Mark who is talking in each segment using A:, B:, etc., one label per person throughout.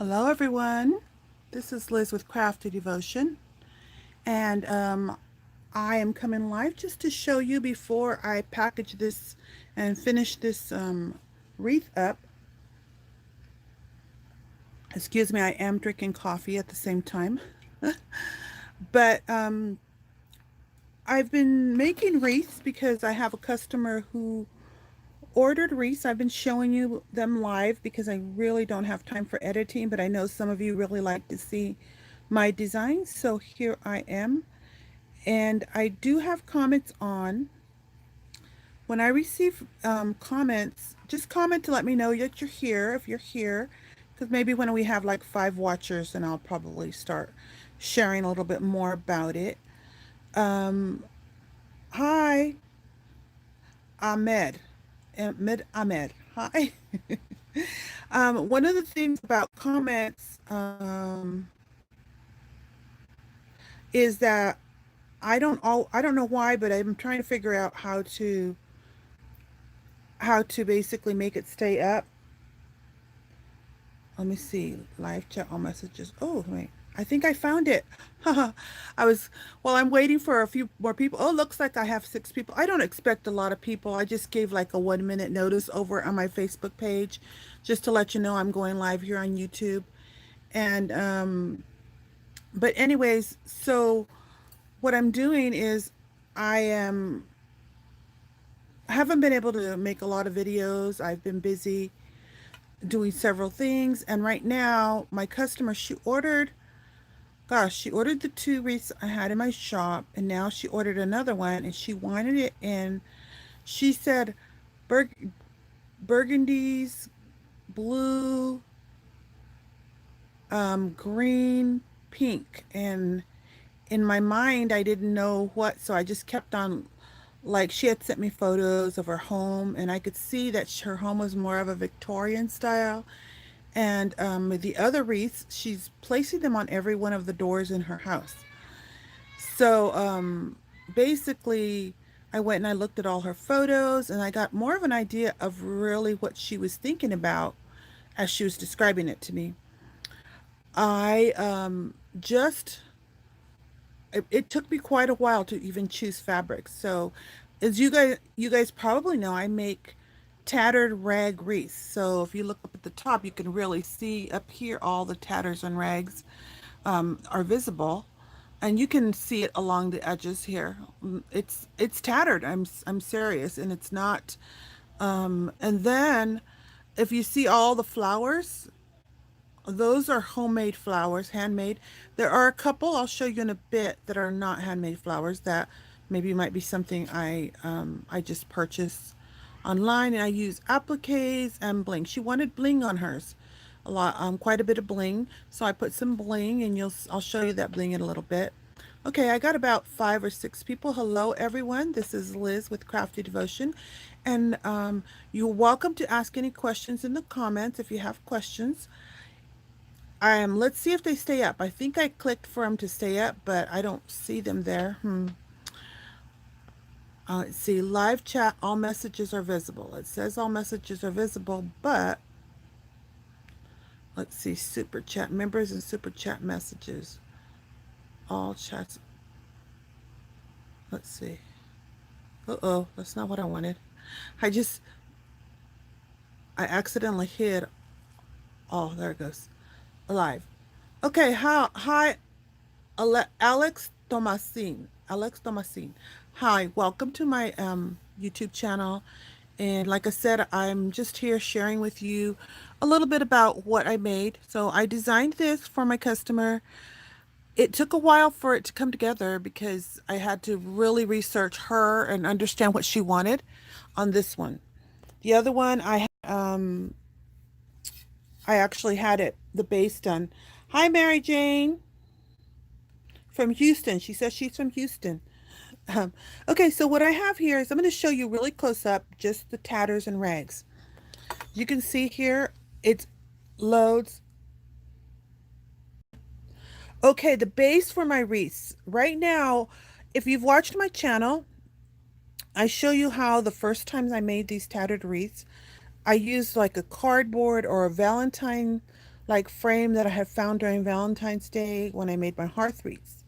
A: Hello, everyone. This is Liz with Crafty Devotion, and I am coming live just to show you before I package this and finish this wreath up. Excuse me, I am drinking coffee at the same time, but I've been making wreaths because I have a customer who ordered wreaths. I've been showing you them live because I really don't have time for editing, but I know some of you really like to see my designs, so here I am. And I do have comments on. When I receive comments, just comment to let me know that you're here, if you're here, because maybe when we have like 5 watchers, then I'll probably start sharing a little bit more about it. Um, Hi, Ahmed. Ahmed. Hi. One of the things about comments is that I don't know why, but I'm trying to figure out how to basically make it stay up. Let me see. Live chat, all messages. Oh, wait. I think I found it. I was, well, I'm waiting for a few more people. Oh, looks like I have 6 people. I don't expect a lot of people. I just gave like a 1 minute notice over on my Facebook page just to let you know I'm going live here on YouTube. And, but anyways, so what I'm doing is I am, I haven't been able to make a lot of videos. I've been busy doing several things. And right now, my customer, she ordered the 2 wreaths I had in my shop, and now she ordered another one, and she wanted it in, she said, bur burgundies, blue, green, pink. And in my mind, I didn't know what, so I just kept on, like, she had sent me photos of her home, and I could see that her home was more of a Victorian style. And the other wreaths, she's placing them on every one of the doors in her house. So basically, I went and I looked at all her photos, and I got more of an idea of really what she was thinking about as she was describing it to me. I just, it took me quite a while to even choose fabrics. So as you guys probably know, I make tattered rag wreaths. So if you look up at the top, you can really see up here all the tatters and rags are visible, and you can see it along the edges here. It's tattered. I'm serious, and it's not. And then if you see all the flowers, those are homemade flowers, handmade. There are a couple I'll show you in a bit that are not handmade flowers that maybe might be something I just purchased online, and I use appliques and bling. She wanted bling on hers. A lot, quite a bit of bling. So I put some bling, and I'll show you that bling in a little bit. Okay, I got about 5 or 6 people. Hello, everyone. This is Liz with Crafty Devotion, and you're welcome to ask any questions in the comments if you have questions. Let's see if they stay up. I think I clicked for them to stay up, but I don't see them there. Let's see, live chat, all messages are visible. It says all messages are visible, but let's see, super chat members and super chat messages. All chats. Let's see. Uh-oh, that's not what I wanted. I just, I accidentally hid. Oh, there it goes. Alive. Okay, hi, Alex Tomasin. Alex Tomasin. Hi, welcome to my YouTube channel. And like I said, I'm just here sharing with you a little bit about what I made. So I designed this for my customer. It took a while for it to come together because I had to really research her and understand what she wanted on this one. The other one, I actually had the base done. Hi, Mary Jane from Houston. She says she's from Houston. Okay, so what I have here is I'm going to show you really close up just the tatters and rags. You can see here, it's loads. Okay, the base for my wreaths. Right now, if you've watched my channel, I show you how the first times I made these tattered wreaths, I used like a cardboard or a Valentine like frame that I had found during Valentine's Day when I made my hearth wreaths.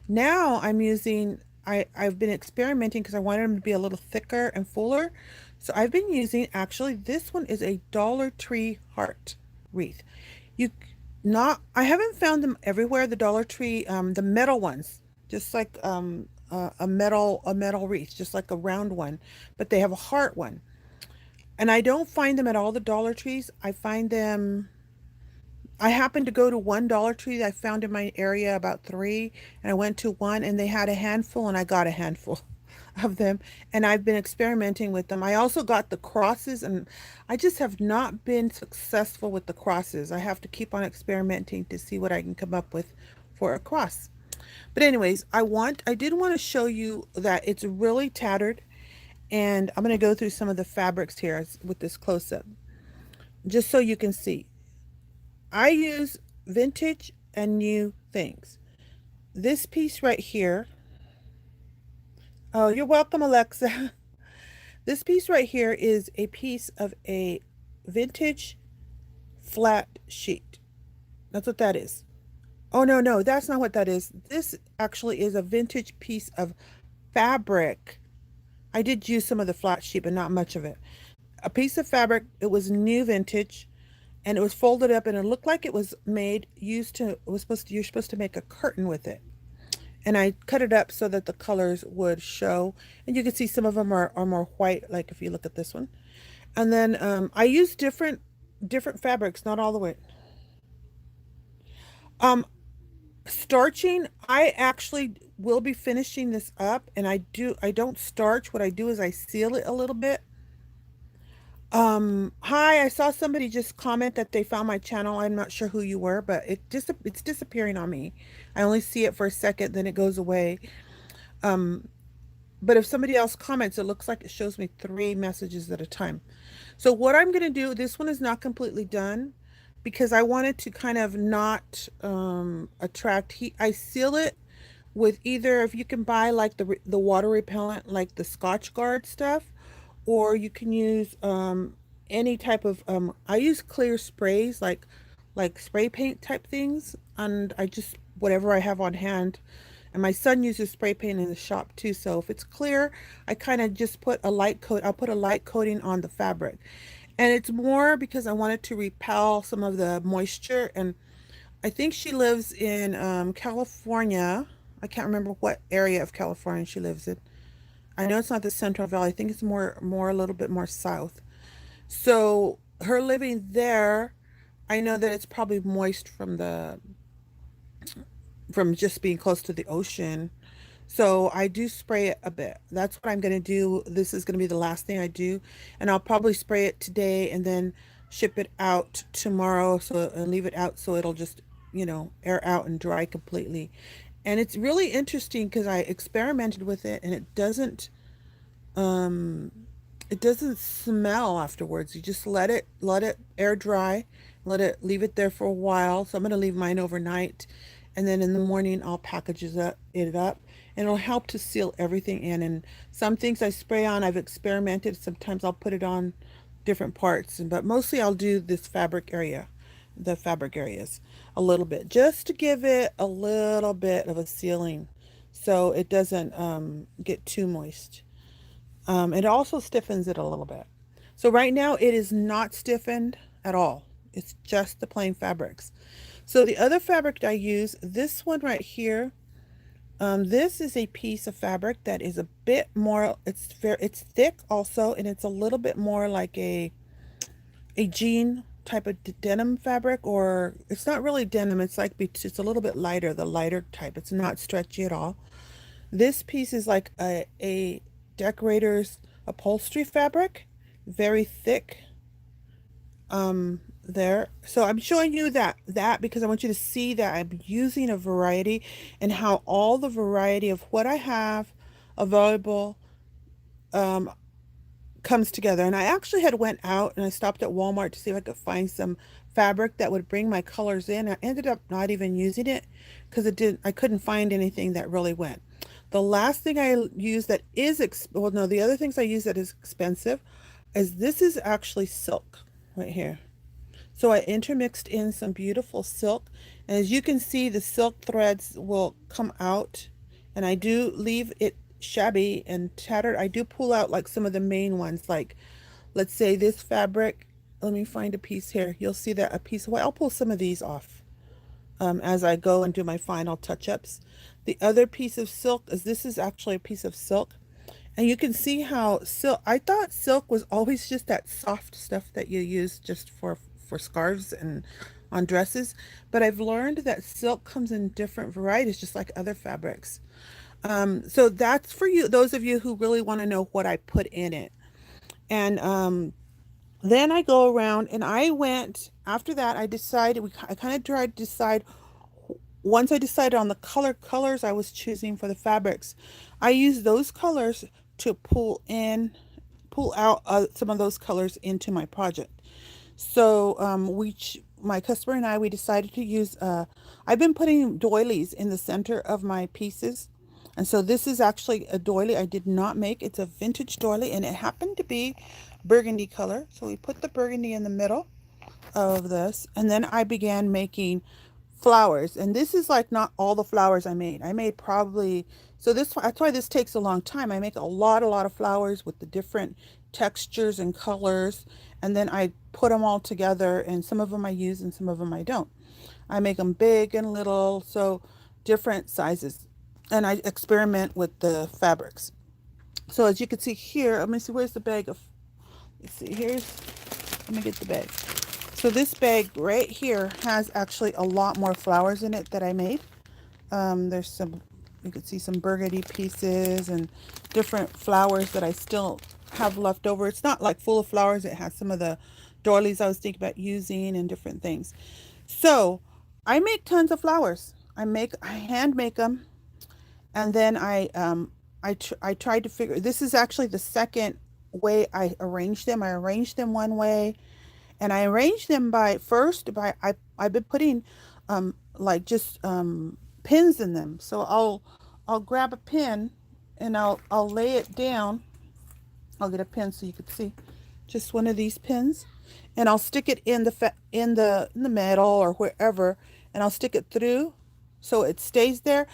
A: Now I'm using, I've been experimenting because I wanted them to be a little thicker and fuller. So I've been using, actually, this one is a Dollar Tree heart wreath. You not, I haven't found them everywhere, the Dollar Tree, the metal ones, just like a metal wreath, just like a round one, but they have a heart one. And I don't find them at all the Dollar Trees. I find them, I happened to go to one Dollar Tree that I found in my area, about three, and I went to one and they had a handful and I got a handful of them, and I've been experimenting with them. I also got the crosses, and I just have not been successful with the crosses. I have to keep on experimenting to see what I can come up with for a cross. But anyways, I did want to show you that it's really tattered, and I'm going to go through some of the fabrics here with this close up, just so you can see. I use vintage and new things. This piece right here, oh, you're welcome, Alexa. This piece right here is a piece of a vintage flat sheet. That's what that is. Oh, no, no, that's not what that is. This actually is a vintage piece of fabric. I did use some of the flat sheet, but not much of it. A piece of fabric, it was new vintage, and it was folded up, and it looked like it was made, used to, it was supposed to, you're supposed to make a curtain with it. And I cut it up so that the colors would show. And you can see some of them are more white, like if you look at this one. And then I use different fabrics, not all the way. Um, Starching, I actually will be finishing this up, and I don't starch. What I do is I seal it a little bit. Hi, I saw somebody just comment that they found my channel. I'm not sure who you were, but it's disappearing on me. I only see it for a second, then it goes away. Um, but if somebody else comments, it looks like it shows me three messages at a time. So what I'm going to do, this one is not completely done because I wanted to kind of not attract heat. I seal it with either, if you can buy like the water repellent, like the Scotch Guard stuff, or you can use any type of I use clear sprays, like spray paint type things, and I just whatever I have on hand. And my son uses spray paint in the shop too, so if it's clear, I kind of just put a light coat. I'll put a light coating on the fabric, and it's more because I wanted to repel some of the moisture. And I think she lives in California. I can't remember what area of California she lives in. I know it's not the Central Valley. I think it's more a little bit more south. So her living there, I know that it's probably moist from just being close to the ocean. So I do spray it a bit. That's what I'm going to do. This is going to be the last thing I do, and I'll probably spray it today and then ship it out tomorrow, so and leave it out so it'll just, air out and dry completely. And it's really interesting because I experimented with it, and um it doesn't smell afterwards. You just let it air dry, leave it there for a while. So I'm going to leave mine overnight, and then in the morning I'll package it up, and it'll help to seal everything in. And some things I spray on, I've experimented. Sometimes I'll put it on different parts, but mostly I'll do this fabric area, the fabric areas, a little bit, just to give it a little bit of a sealing so it doesn't get too moist. It also stiffens it a little bit. So right now it is not stiffened at all. It's just the plain fabrics. So the other fabric I use, this one right here, this is a piece of fabric that is a bit more, it's thick also, and it's a little bit more like a jean type of denim fabric, or it's not really denim. It's like it's a little bit lighter, the lighter type. It's not stretchy at all. This piece is like a decorator's upholstery fabric, very thick. There. So I'm showing you that because I want you to see that I'm using a variety, and how all the variety of what I have available um comes together. And I actually had went out and I stopped at Walmart to see if I could find some fabric that would bring my colors in. I ended up not even using it because I couldn't find anything that really went. The last thing I use that is well, no, the other things I use that is expensive is this is actually silk right here. So I intermixed in some beautiful silk. And as you can see, the silk threads will come out. And I do leave it shabby and tattered. I do pull out like some of the main ones, like let's say this fabric. Let me find a piece here. You'll see that a piece. Well, I'll pull some of these off as I go and do my final touch-ups. The other piece of silk is this is actually a piece of silk. And you can see how silk, I thought silk was always just that soft stuff that you use just for scarves and on dresses. But I've learned that silk comes in different varieties, just like other fabrics. So that's for you, those of you who really want to know what I put in it. And then I go around and I went, after that, I decided, I kind of tried to decide, once I decided on the colors I was choosing for the fabrics, I used those colors to pull out some of those colors into my project. So my customer and I, we decided to use, I've been putting doilies in the center of my pieces. And so this is actually a doily I did not make. It's a vintage doily and it happened to be burgundy color. So we put the burgundy in the middle of this. And then I began making flowers. And this is like not all the flowers I made. I made probably, so that's why this takes a long time. I make a lot of flowers with the different textures and colors. And then I put them all together and some of them I use and some of them I don't. I make them big and little, so different sizes. And I experiment with the fabrics. So as you can see here, let me see, where's the bag of, let's see, let me get the bag. So this bag right here has actually a lot more flowers in it that I made. There's some, you can see some burgundy pieces and different flowers that I still have left over. It's not like full of flowers. It has some of the doilies I was thinking about using and different things. So I make tons of flowers. I hand make them. And then I tried to figure, this is actually the second way I arranged them. I arranged them one way and I arranged them I've been putting like just pins in them. So I'll grab a pin and I'll lay it down. I'll get a pin so you can see just one of these pins and I'll stick it in the metal or wherever and I'll stick it through so it stays there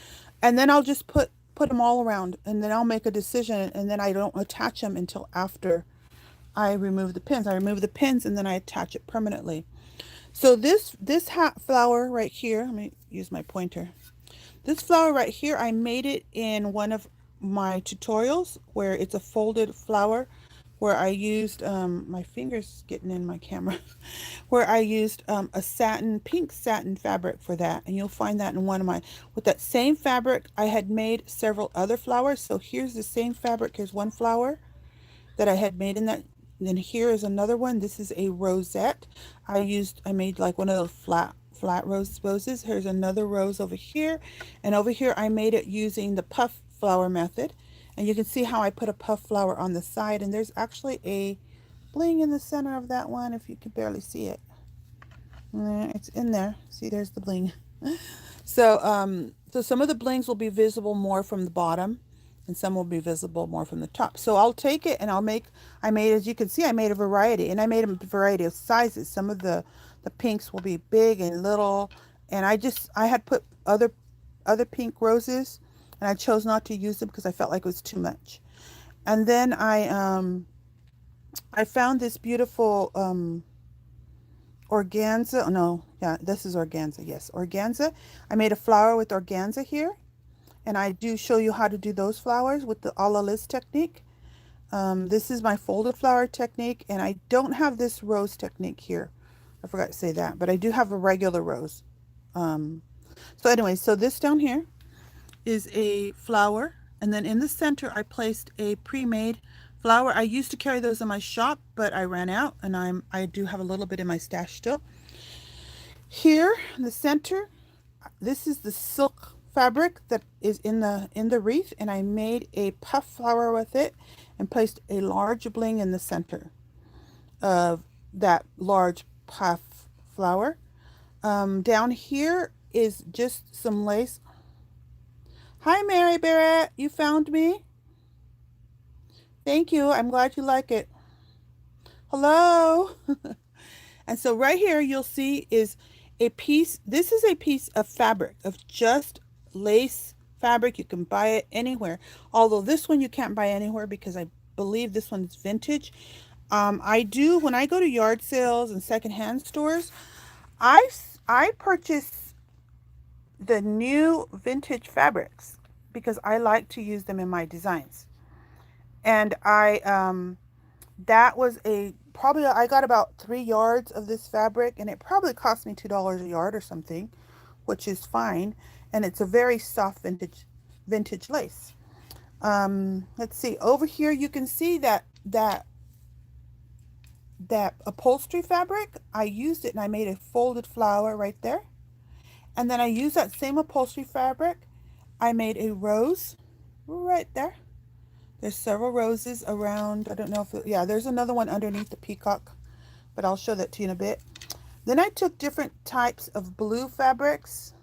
A: and then I'll just put them all around and then I'll make a decision and then I don't attach them until after I remove the pins. I remove the pins and then I attach it permanently. So this hat flower right here, let me use my pointer. This flower right here, I made it in one of my tutorials where it's a folded flower where I used, my fingers getting in my camera, where I used a pink satin fabric for that. And you'll find that in one of my, with that same fabric, I had made several other flowers. So here's the same fabric. Here's one flower that I had made in that. And then here is another one. This is a rosette. I made like one of those flat roses. Here's another rose over here. And over here, I made it using the puff flower method. And you can see how I put a puff flower on the side. And there's actually a bling in the center of that one, if you can barely see it. It's in there. See, there's the bling. So some of the blings will be visible more from the bottom and some will be visible more from the top. So I'll take it and as you can see, I made a variety and I made a variety of sizes. Some of the pinks will be big and little. And I had put other pink roses and I chose not to use them because I felt like it was too much. And then I found this beautiful, organza. No, yeah, this is organza. Yes, organza. I made a flower with organza here. And I do show you how to do those flowers with the a la Liz technique. This is my folded flower technique, and I don't have this rose technique here. I forgot to say that, but I do have a regular rose. So anyway, so this down here is a flower, and then in the center I placed a pre-made flower. I used to carry those in my shop, but I ran out, and I do have a little bit in my stash still. Here in the center, this is the silk fabric that is in the wreath, and I made a puff flower with it and placed a large bling in the center of that large puff flower. Down here is just some lace. Hi, Mary Barrett, you found me? Thank you. I'm glad you like it. Hello. And so right here you'll see is a piece. This is a piece of fabric, of just lace fabric. You can buy it anywhere. Although this one you can't buy anywhere because I believe this one's vintage. I do, when I go to yard sales and secondhand stores, I purchase the new vintage fabrics because I like to use them in my designs. And that was a probably I got about 3 yards of this fabric, and it probably cost me $2 a yard or something, which is fine. And it's a very soft vintage lace. Let's see, over here you can see that upholstery fabric. I used it and I made a folded flower right there. And then I used that same upholstery fabric. I made a rose right there. There's several roses around. I don't know if yeah, there's another one underneath the peacock, but I'll show that to you in a bit. Then I took different types of blue fabrics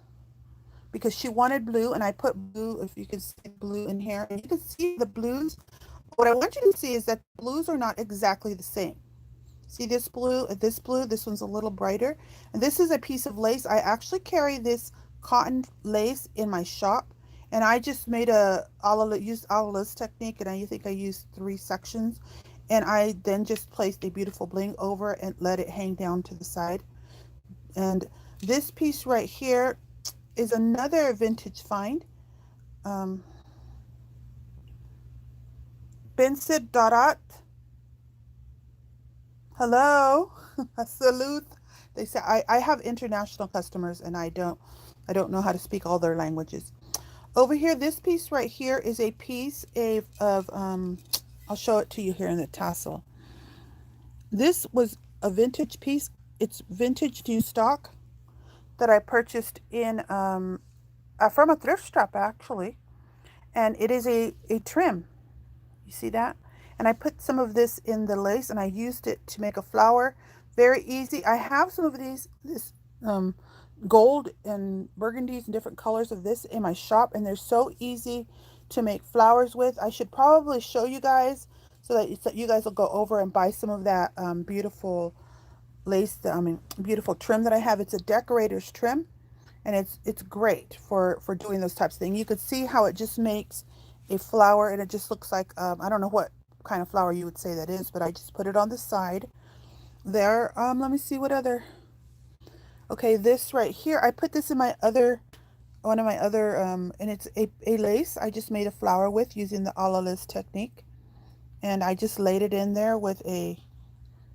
A: because she wanted blue, and I put blue, if you can see blue in here, and you can see the blues. What I want you to see is that blues are not exactly the same. See this blue, this one's a little brighter. And this is a piece of lace. I actually carry this cotton lace in my shop, and I just made used a la technique, and I think I used 3 sections. And I then just placed a beautiful bling over and let it hang down to the side. And this piece right here is another vintage find. Um, Bensid Darat. Hello. Salute. They say I have international customers, and I don't know how to speak all their languages. Over here, this piece right here is a piece of I'll show it to you here in the tassel. This was a vintage piece. It's vintage new stock that I purchased in from a thrift shop actually, and it is a trim. You see that? And I put some of this in the lace, and I used it to make a flower. Very easy. I have some of this gold and burgundies and different colors of this in my shop, and they're so easy to make flowers with. I should probably show you guys so that you guys will go over and buy some of that beautiful lace, beautiful trim that I have. It's a decorator's trim, and it's great for doing those types of things. You could see how it just makes a flower, and it just looks like I don't know what kind of flower you would say that is, but I just put it on the side there. Let me see what other. Okay, this right here, I put this in my other one of my other and it's a lace I just made a flower with using the a la Liz technique, and I just laid it in there with a,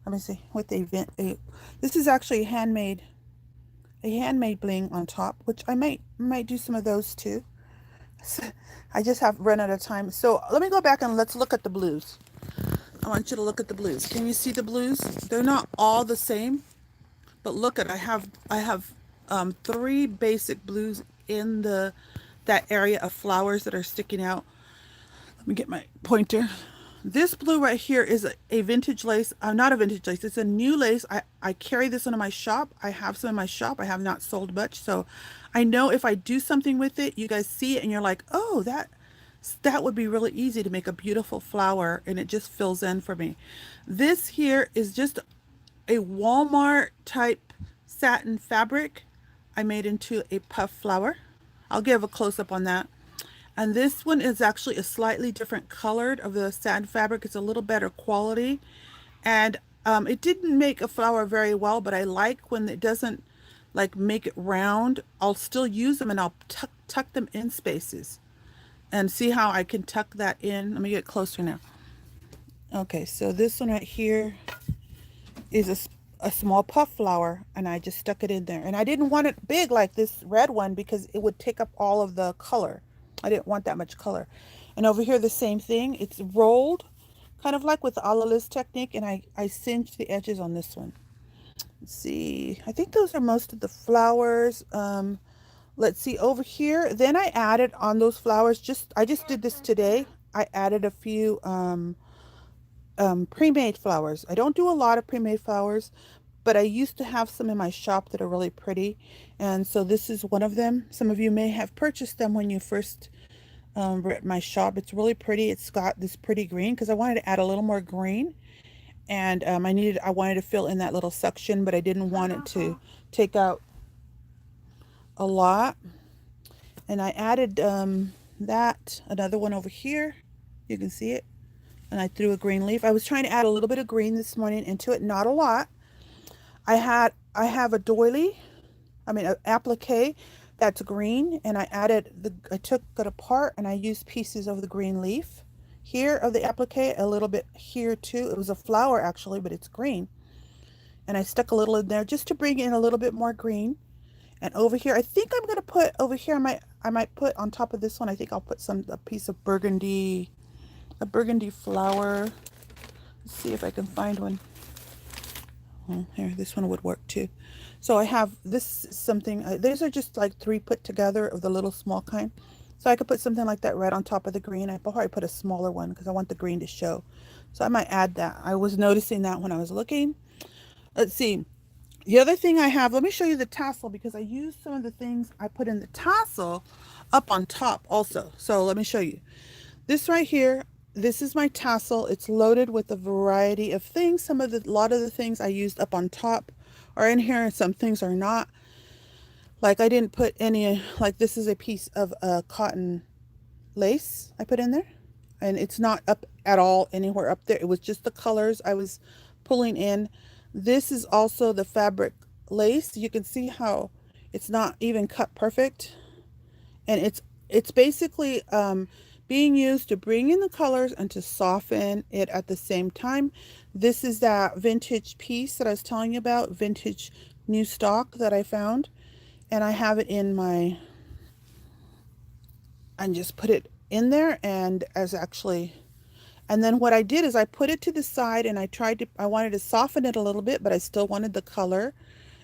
A: let me see, with a this is actually a handmade bling on top, which I might do some of those too. I just have run out of time. So let me go back and let's look at the blues. I want you to look at the blues. Can you see the blues? They're not all the same, but look at, I have 3 basic blues in that area of flowers that are sticking out. Let me get my pointer. This blue right here is a vintage lace. Not a vintage lace. It's a new lace. I carry this one in my shop. I have some in my shop. I have not sold much. So I know if I do something with it, you guys see it and you're like, oh, that would be really easy to make a beautiful flower, and it just fills in for me. This here is just a Walmart type satin fabric I made into a puff flower. I'll give a close-up on that. And this one is actually a slightly different colored of the satin fabric. It's a little better quality. And it didn't make a flower very well, but I like when it doesn't like make it round. I'll still use them, and I'll tuck them in spaces. And see how I can tuck that in. Let me get closer now. Okay, so this one right here is a small puff flower, and I just stuck it in there. And I didn't want it big like this red one because it would take up all of the color. I didn't want that much color. And over here, the same thing. It's rolled, kind of like with the a la Liz technique, and I singed the edges on this one. Let's see. I think those are most of the flowers. Let's see over here. Then I added on those flowers, I just did this today. I added a few pre-made flowers. I don't do a lot of pre-made flowers, but I used to have some in my shop that are really pretty. And so this is one of them. Some of you may have purchased them when you first were at my shop. It's really pretty. It's got this pretty green because I wanted to add a little more green. and I wanted to fill in that little section, but I didn't want it to take out a lot. And I added another one over here. You can see it. And I threw a green leaf. I was trying to add a little bit of green this morning into it, not a lot. I have a doily, I mean an applique that's green, and I took it apart and I used pieces of the green leaf here of the applique, a little bit here too. It was a flower actually, but it's green. And I stuck a little in there just to bring in a little bit more green. And over here, I think I'm gonna put over here. I might put on top of this one. I think I'll put a piece of burgundy, a burgundy flower. Let's see if I can find one. Oh, here, this one would work too. So I have this something. These are just like three put together of the little small kind. So I could put something like that right on top of the green. I probably put a smaller one because I want the green to show. So I might add that. I was noticing that when I was looking. Let's see. The other thing I have, let me show you the tassel because I used some of the things I put in the tassel up on top also. So let me show you. This right here, this is my tassel. It's loaded with a variety of things. A lot of the things I used up on top are in here, and some things are not. Like I didn't put any, like this is a piece of cotton lace I put in there, and it's not up at all anywhere up there. It was just the colors I was pulling in. This is also the fabric lace. You can see how it's not even cut perfect, and it's basically being used to bring in the colors and to soften it at the same time. This is that vintage piece that I was telling you about, vintage new stock that I found, and I have it in my, and just put it in there, and as actually, and then what I did is I put it to the side, and I wanted to soften it a little bit, but I still wanted the color.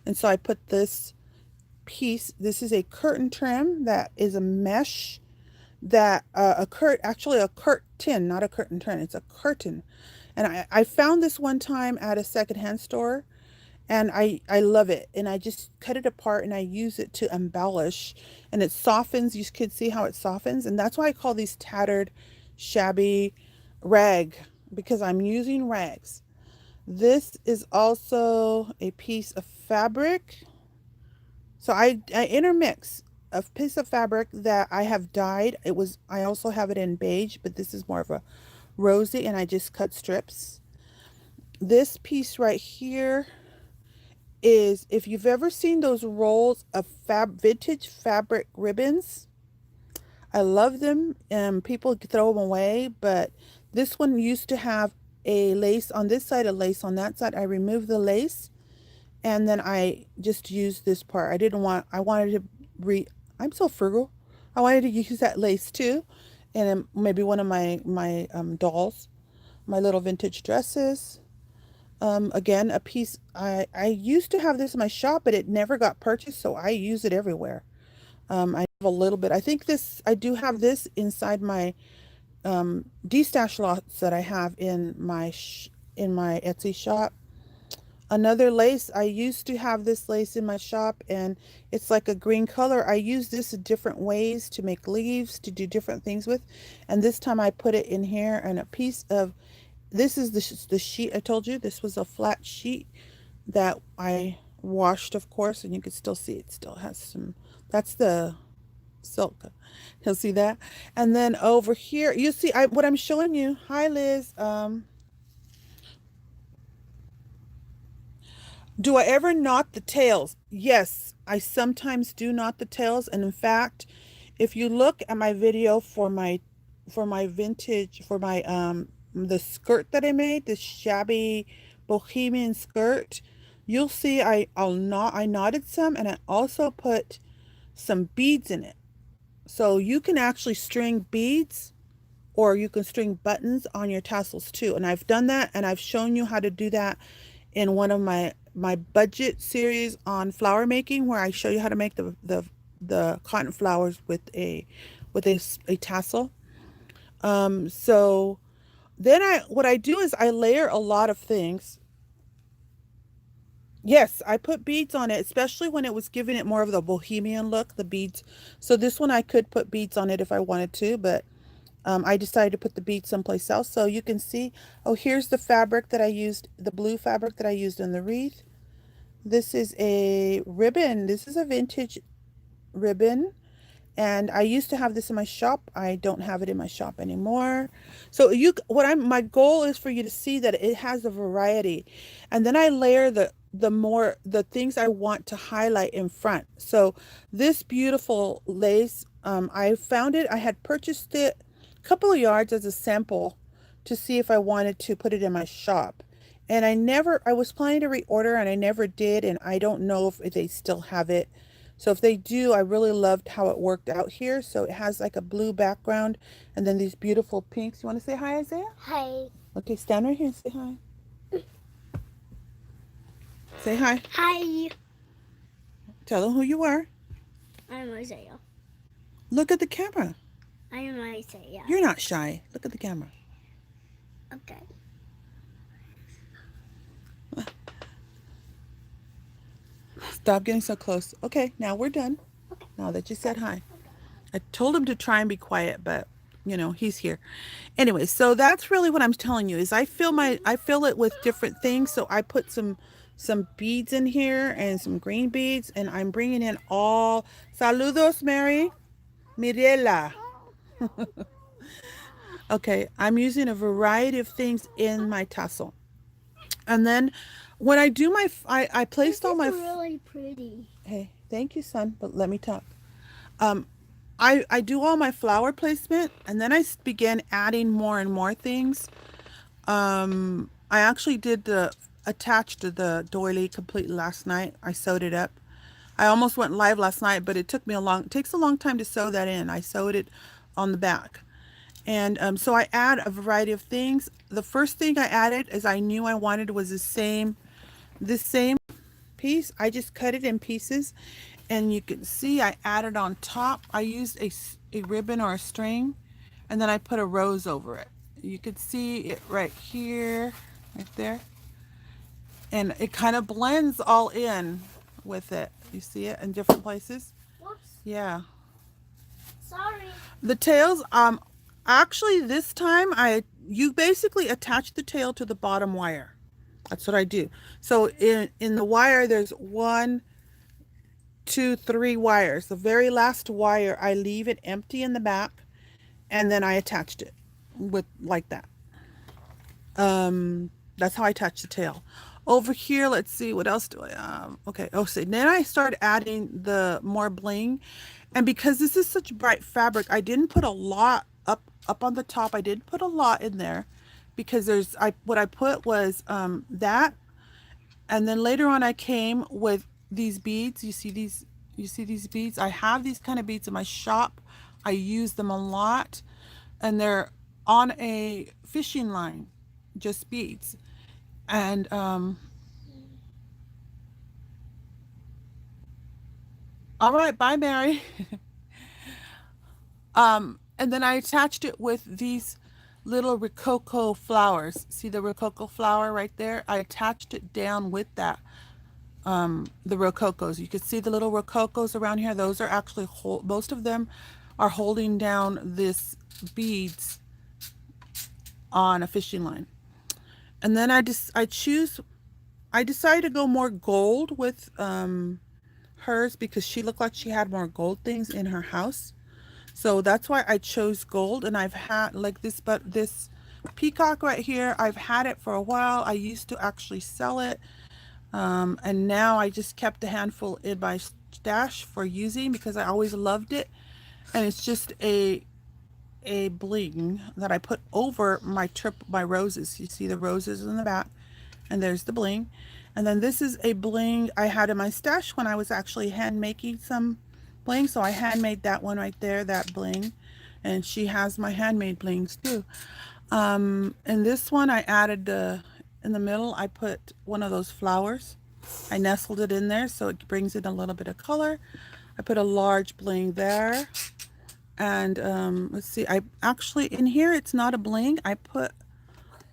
A: And so I put this piece, this is a curtain trim that is a mesh that actually a curtain, not a curtain trim, it's a curtain. And I found this one time at a secondhand store, and I love it. And I just cut it apart and I use it to embellish, and it softens. You can see how it softens, and that's why I call these tattered, shabby rag, because I'm using rags. This is also a piece of fabric. So I intermix a piece of fabric that I have dyed. I also have it in beige, but this is more of a rosy, and I just cut strips. This piece right here is, if you've ever seen those rolls of vintage fabric ribbons, I love them. People throw them away, but this one used to have a lace on this side, a lace on that side. I removed the lace, and then I just used this part. I wanted to I'm so frugal. I wanted to use that lace too, and maybe one of my dolls, my little vintage dresses. Again, a piece, I used to have this in my shop, but it never got purchased, so I use it everywhere. I have a little bit. I do have this inside my destash lots that I have in in my Etsy shop. Another lace, I used to have this lace in my shop, and it's like a green color. I use this in different ways to make leaves, to do different things with. And this time I put it in here, and a piece of, this is the sheet I told you. This was a flat sheet that I washed, of course, and you can still see it still has some, that's the silk. You'll see that. And then over here, you see what I'm showing you. Hi, Liz. Do I ever knot the tails? Yes, I sometimes do knot the tails. And in fact, if you look at my video for my vintage, for my the skirt that I made, this shabby bohemian skirt, you'll see I knotted some, and I also put some beads in it. So you can actually string beads, or you can string buttons on your tassels too. And I've done that, and I've shown you how to do that in one of my budget series on flower making, where I show you how to make the cotton flowers with a tassel. So then what I do is I layer a lot of things. Yes, I put beads on it, especially when it was giving it more of the bohemian look, the beads. So this one I could put beads on it if I wanted to, but I decided to put the beads someplace else. So you can see, oh, here's the fabric that I used, the blue fabric that I used in the wreath. This is a ribbon. This is a vintage ribbon. And I used to have this in my shop. I don't have it in my shop anymore. So my goal is for you to see that it has a variety. And then I layer the things I want to highlight in front. So this beautiful lace, I found it. I had purchased it a couple of yards as a sample to see if I wanted to put it in my shop. And I was planning to reorder and I never did. And I don't know if they still have it. So if they do, I really loved how it worked out here. So it has like a blue background and then these beautiful pinks. You want to say hi, Isaiah?
B: Hi.
A: Okay, stand right here and say hi. Say hi.
B: Hi.
A: Tell them who you are.
B: I'm Isaiah.
A: Look at the camera.
B: I am Isaiah.
A: You're not shy. Look at the camera.
B: Okay.
A: Stop getting so close. Okay, now we're done. Now that you said hi. I told him to try and be quiet, but he's here. Anyway, so that's really what I'm telling you is I fill it with different things. So I put some beads in here and some green beads, and I'm bringing in all saludos, Mary. Mirela. Okay, I'm using a variety of things in my tassel. And then when I do I placed all my
B: really pretty.
A: Hey, thank you, son, but let me talk. I do all my flower placement and then I began adding more and more things. I actually did attached the doily completely last night. I sewed it up. I almost went live last night, but it takes a long time to sew that in. I sewed it on the back. And so I add a variety of things. The first thing I added is I knew I wanted was this same piece. I just cut it in pieces and you can see I added on top. I used a ribbon or a string and then I put a rose over it. You could see it right here, right there. And it kind of blends all in with it. You see it in different places?
B: Whoops.
A: Yeah.
B: Sorry.
A: The tails, actually this time you basically attach the tail to the bottom wire. That's what I do. So in the wire, there's 1, 2, 3 wires. The very last wire, I leave it empty in the back, and then I attached it with like that. That's how I attach the tail. Over here, let's see, what else do I have? Okay, oh, so then I started adding the more bling, and because this is such bright fabric, I didn't put a lot up on the top. I didn't put a lot in there because what I put was that, and then later on I came with these beads. You see these beads? I have these kind of beads in my shop. I use them a lot, and they're on a fishing line, just beads. And all right, bye, Mary. And then I attached it with these little rococo flowers. See the rococo flower right there? I attached it down with that. The rococos. You can see the little rococos around here. Those are actually most of them are holding down this beads on a fishing line. And then I decided to go more gold with hers because she looked like she had more gold things in her house. So that's why I chose gold. And I've had like this peacock right here. I've had it for a while. I used to actually sell it. And now I just kept a handful in my stash for using because I always loved it. And it's just a bling that I put over my roses. You see the roses in the back, and there's the bling. And then this is a bling I had in my stash when I was actually hand making some bling. So I handmade that one right there, that bling. And she has my handmade blings too. And this one I added in the middle, I put one of those flowers. I nestled it in there so it brings in a little bit of color. I put a large bling there. And let's see, I actually, in here, it's not a bling. I put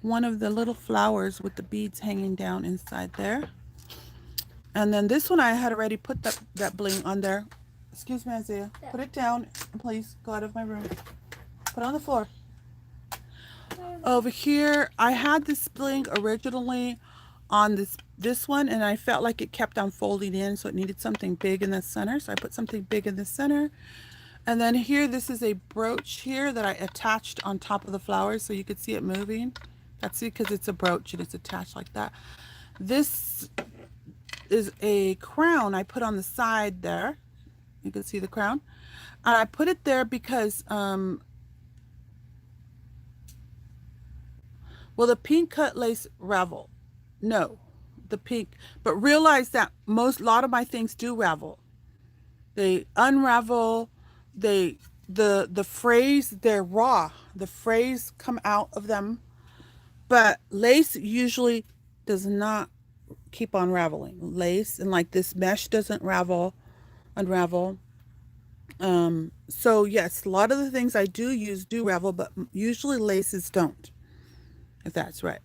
A: one of the little flowers with the beads hanging down inside there. And then this one, I had already put that bling on there. Excuse me, Isaiah. Put it down, please. Go out of my room. Put it on the floor. Over here, I had this bling originally on this one, and I felt like it kept on folding in, so it needed something big in the center. So I put something big in the center. And then here, this is a brooch here that I attached on top of the flowers so you could see it moving. That's it, because it's a brooch and it's attached like that. This is a crown I put on the side there. You can see the crown. And I put it there because, well, the pink cut lace ravel. No, the pink. But realize that a lot of my things do ravel. They unravel. They, the phrase, they're raw. The phrase come out of them. But lace usually does not keep on raveling. Lace and like this mesh doesn't unravel. So yes, a lot of the things I do use do ravel, but usually laces don't, if that's right.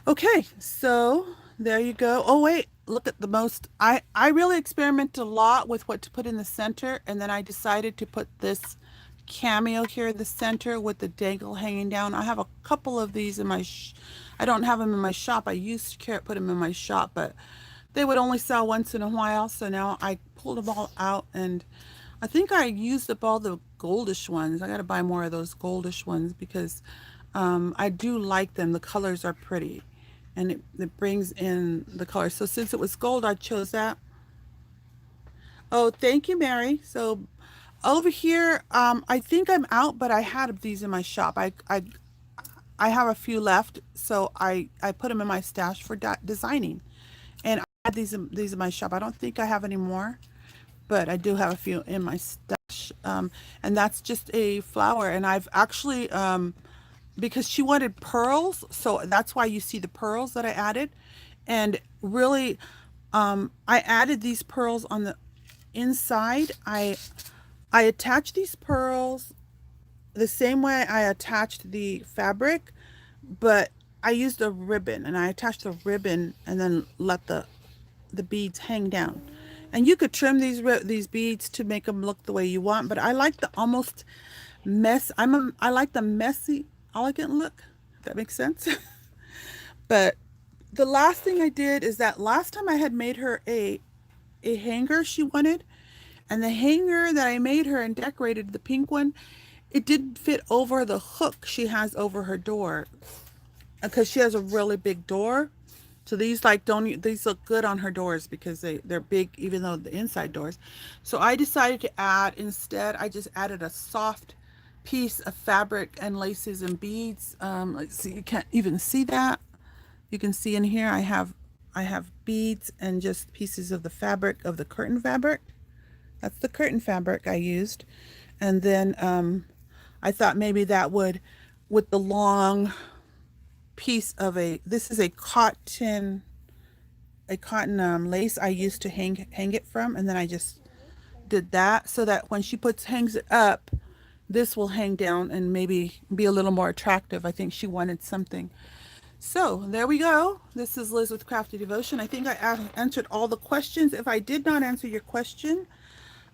A: Okay, so there you go. Oh wait, look at the most. I really experimented a lot with what to put in the center, and then I decided to put this cameo here in the center with the dangle hanging down. I have a couple of these in my I don't have them in my shop. I used to put them in my shop, but they would only sell once in a while. So now I pulled them all out, and I think I used up all the goldish ones. I got to buy more of those goldish ones because I do like them. The colors are pretty, and it brings in the color. So since it was gold, I chose that. Oh, thank you, Mary. So over here, I think I'm out, but I had these in my shop. I have a few left, so I put them in my stash for designing. And I had these in my shop. I don't think I have any more, but I do have a few in my stash. And that's just a flower. And I've actually, because she wanted pearls, so that's why you see the pearls that I added. And really, I added these pearls on the inside. I attached these pearls the same way I attached the fabric, but I used a ribbon, and I attached the ribbon and then let the beads hang down. And you could trim these beads to make them look the way you want, but I like the almost mess. I like the messy, elegant look, if that makes sense. But the last thing I did is that last time I had made her a hanger she wanted, and the hanger that I made her and decorated, the pink one, it didn't fit over the hook she has over her door, because she has a really big door. So these these look good on her doors because they're big, even though the inside doors. So I decided to add, instead, I just added a soft piece of fabric and laces and beads. Let's see, you can't even see that. You can see in here I have beads and just pieces of the fabric, of the curtain fabric. That's the curtain fabric I used. And then I thought maybe that would, with the long piece of this is a cotton lace I used to hang it from, and then I just did that so that when she hangs it up, this will hang down and maybe be a little more attractive. I think she wanted something. So there we go. This is Liz with Crafty Devotion. I think I answered all the questions. If I did not answer your question,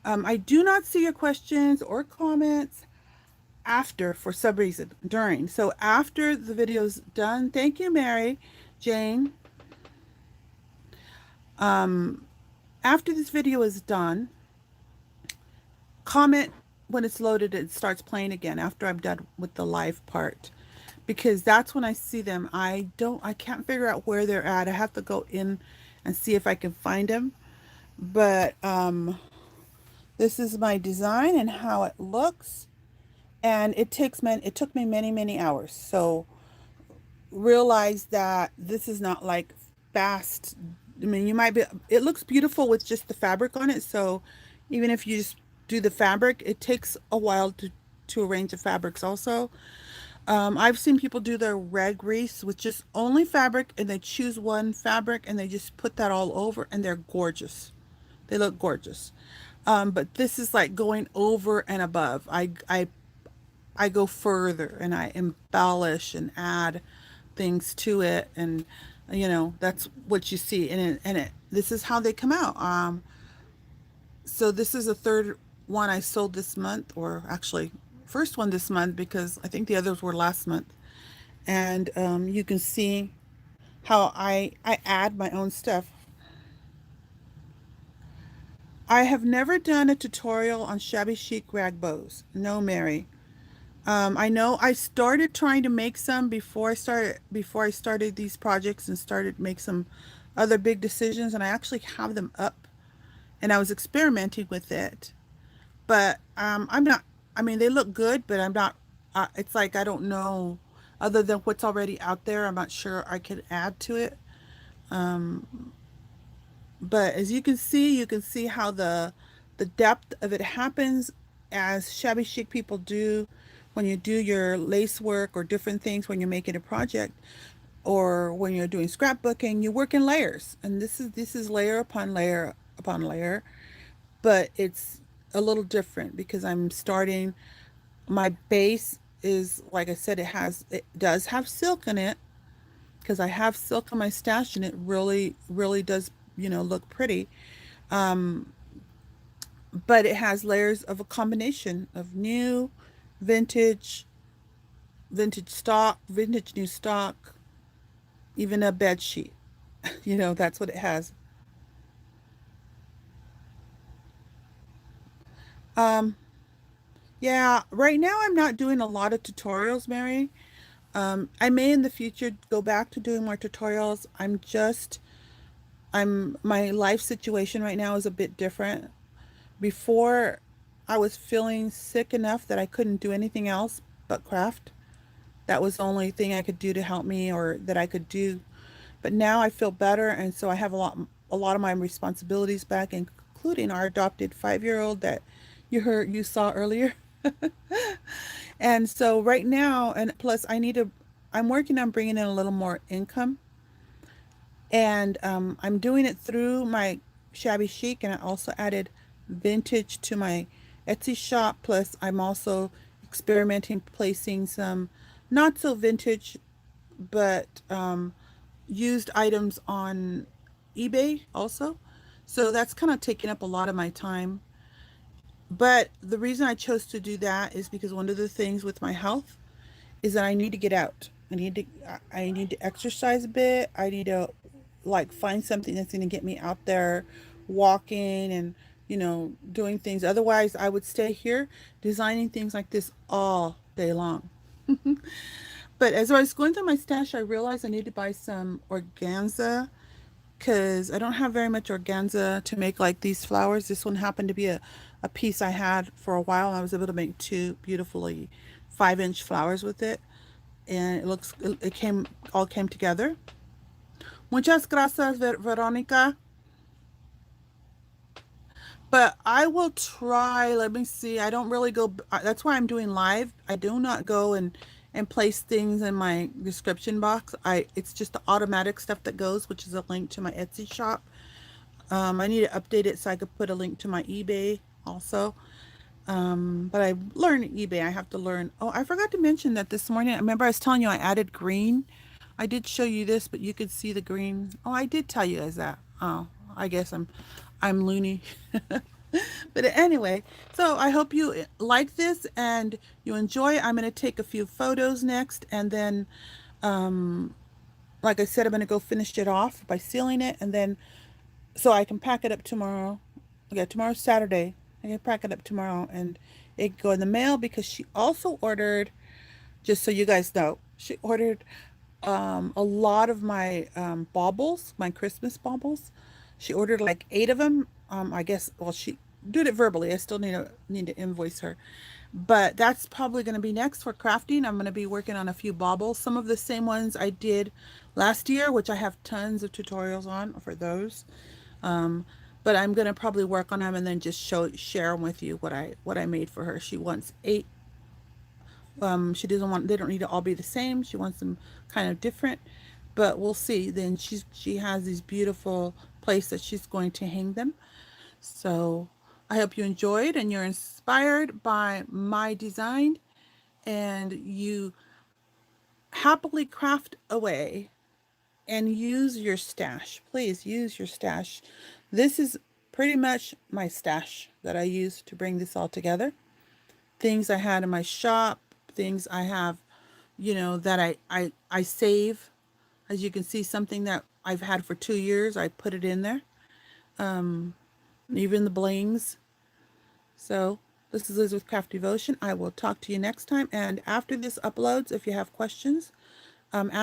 A: I do not see your questions or comments after, for some reason, during. So after the video's done, thank you, Mary Jane. After this video is done, comment when it's loaded and it starts playing again after I'm done with the live part, because that's when I see them. I can't figure out where they're at. I have to go in and see if I can find them. But this is my design and how it looks. And it took me many hours. So realize that this is not like fast. I mean, it looks beautiful with just the fabric on it. So even if you just do the fabric, it takes a while to arrange the fabrics also. I've seen people do their rag wreaths with just only fabric, and they choose one fabric and they just put that all over, and they're gorgeous. They look gorgeous. But this is like going over and above. I go further and I embellish and add things to it, and that's what you see. And this is how they come out. So this is the third one I sold this month, or actually first one this month, because I think the others were last month. And you can see how I add my own stuff. I have never done a tutorial on shabby chic rag bows. No, Mary. I know I started trying to make some before I started these projects and started make some other big decisions, and I actually have them up and I was experimenting with it. But I'm not. I mean, they look good, but I'm not. It's like I don't know, other than what's already out there. I'm not sure I could add to it. But as you can see how the depth of it happens as shabby chic people do when you do your lace work or different things when you're making a project or when you're doing scrapbooking. You work in layers, and this is layer upon layer upon layer, but it's a little different because I'm starting. My base is, like I said, it does have silk in it because I have silk in my stash, and it really does, look pretty. But it has layers of a combination of new, vintage, vintage stock, vintage new stock, even a bed sheet. That's what it has. Um, yeah, right now I'm not doing a lot of tutorials, Mary. I may in the future go back to doing more tutorials. My life situation right now is a bit different. Before, I was feeling sick enough that I couldn't do anything else but craft. That was the only thing I could do to help me or that I could do. But now I feel better, and so I have a lot of my responsibilities back, including our adopted 5-year-old that you saw earlier. And so right now, and plus I'm working on bringing in a little more income, and I'm doing it through my shabby chic, and I also added vintage to my Etsy shop. Plus, I'm also experimenting placing some not so vintage but used items on eBay also. So that's kind of taking up a lot of my time. But the reason I chose to do that is because one of the things with my health is that I need to get out. I need to exercise a bit. I need to like find something that's going to get me out there walking and doing things. Otherwise, I would stay here designing things like this all day long. But as I was going through my stash, I realized I need to buy some organza because I don't have very much organza to make like these flowers. This one happened to be a piece I had for a while, and I was able to make two beautifully 5-inch flowers with it. And it all came together. Muchas gracias, Veronica. But I will try. Let me see. I don't really go. That's why I'm doing live. I do not go and place things in my description box. It's just the automatic stuff that goes, which is a link to my Etsy shop. I need to update it so I could put a link to my eBay also. But I learned eBay. I have to learn. Oh, I forgot to mention that this morning. I remember I was telling you I added green. I did show you this, but you could see the green. Oh, I did tell you guys that. Oh, I guess I'm loony. But anyway, so I hope you like this and you enjoy. I'm going to take a few photos next, and then, like I said, I'm going to go finish it off by sealing it, and then so I can pack it up tomorrow. Okay, tomorrow's Saturday. I can pack it up tomorrow and it can go in the mail because she also ordered, just so you guys know, she ordered a lot of my baubles, my Christmas baubles. She ordered like 8 of them. I guess, well, she did it verbally. I still need to invoice her. But that's probably going to be next for crafting. I'm going to be working on a few baubles, some of the same ones I did last year, which I have tons of tutorials on for those. Um, but I'm gonna probably work on them and then just share them with you what I made for her. She wants 8. She doesn't want they don't need to all be the same. She wants them kind of different, but we'll see. Then she has these beautiful place that she's going to hang them. So I hope you enjoyed and you're inspired by my design and you happily craft away and use your stash. Please use your stash. This is pretty much my stash that I use to bring this all together. Things I had in my shop, things I have you know, that I save. As you can see, something that I've had for 2 years, I put it in there. Even the blings. So this is Liz with Crafty Devotion. I will talk to you next time. And after this uploads, if you have questions,